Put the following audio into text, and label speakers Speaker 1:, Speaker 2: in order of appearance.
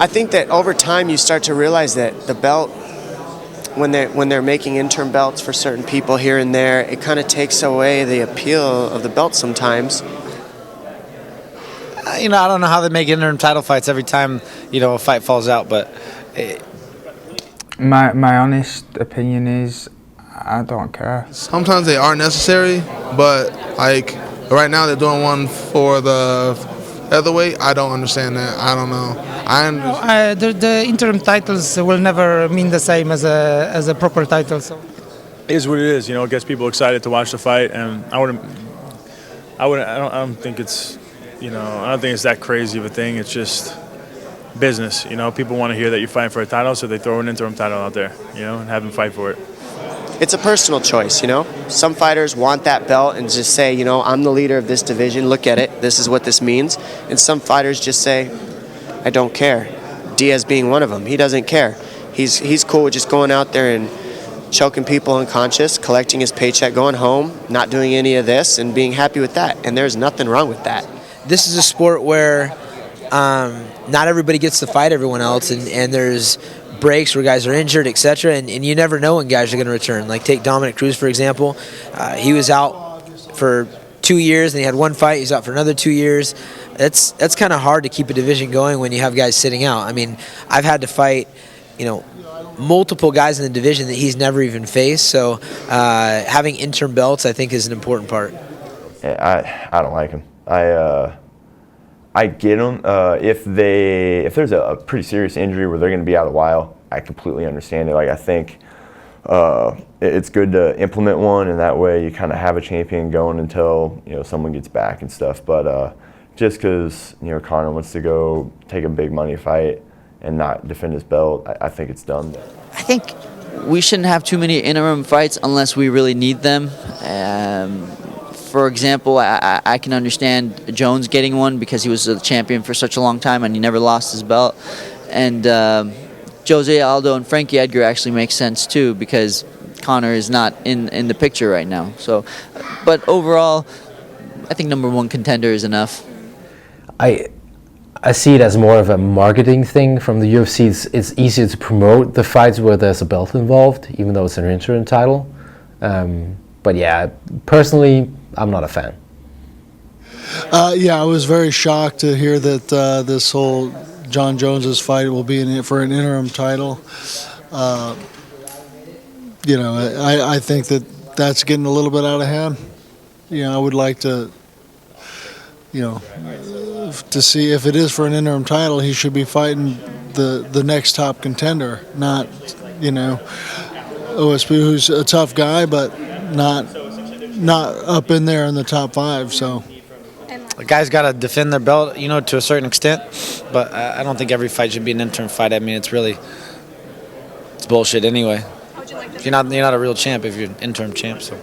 Speaker 1: I think that over time you start to realize that the belt, when they're making interim belts for certain people here and there, it kind of takes away the appeal of the belt sometimes.
Speaker 2: I don't know how they make interim title fights every time, a fight falls out, but...
Speaker 3: My honest opinion is I don't care.
Speaker 4: Sometimes they are necessary, but like right now they're doing one for the featherweight. I don't understand that. I don't know.
Speaker 5: The interim titles will never mean the same as a proper title. So.
Speaker 6: It is what it is. It gets people excited to watch the fight, and I don't think it's, I don't think it's that crazy of a thing. It's just business. People want to hear that you're fighting for a title, so they throw an interim title out there, and have them fight for it.
Speaker 1: It's a personal choice, Some fighters want that belt and just say, I'm the leader of this division. Look at it. This is what this means. And some fighters just say, I don't care. Diaz being one of them. He doesn't care. He's cool with just going out there and choking people unconscious, collecting his paycheck, going home, not doing any of this, and being happy with that. And there's nothing wrong with that.
Speaker 7: This is a sport where not everybody gets to fight everyone else, and there's breaks where guys are injured, etc., and you never know when guys are going to return. Like take DOMINICK, CRUZ, for example. He was out for 2 years, and he had one fight. He's out for another 2 years. That's kind of hard to keep a division going when you have guys sitting out. I mean, I've had to fight, multiple guys in the division that he's never even faced. So having interim belts, I think, is an important part.
Speaker 8: I don't like him. I get them if there's a pretty serious injury where they're going to be out a while. I completely understand it. Like I think it's good to implement one, and that way you kind of have a champion going until someone gets back and stuff. But just because Conor wants to go take a big money fight and not defend his belt, I think it's dumb.
Speaker 9: I think we shouldn't have too many interim fights unless we really need them. For example, I can understand Jones getting one because he was a champion for such a long time and he never lost his belt. And Jose Aldo and Frankie Edgar actually make sense too because Conor is not in the picture right now. So, but overall, I think #1 contender is enough.
Speaker 10: I see it as more of a marketing thing from the UFC. It's easier to promote the fights where there's a belt involved, even though it's an interim title. But yeah, personally, I'm not a fan.
Speaker 11: Yeah, I was very shocked to hear that this whole John Jones's fight will be for an interim title. I think that's getting a little bit out of hand. I would like to, to see if it is for an interim title, he should be fighting the next top contender, not, OSP, who's a tough guy, but not up in there in the top 5. So
Speaker 2: the guys got to defend their belt, to a certain extent. But I don't think every fight should be an interim fight. I mean, it's bullshit anyway. You're not a real champ if you're an interim champ. So.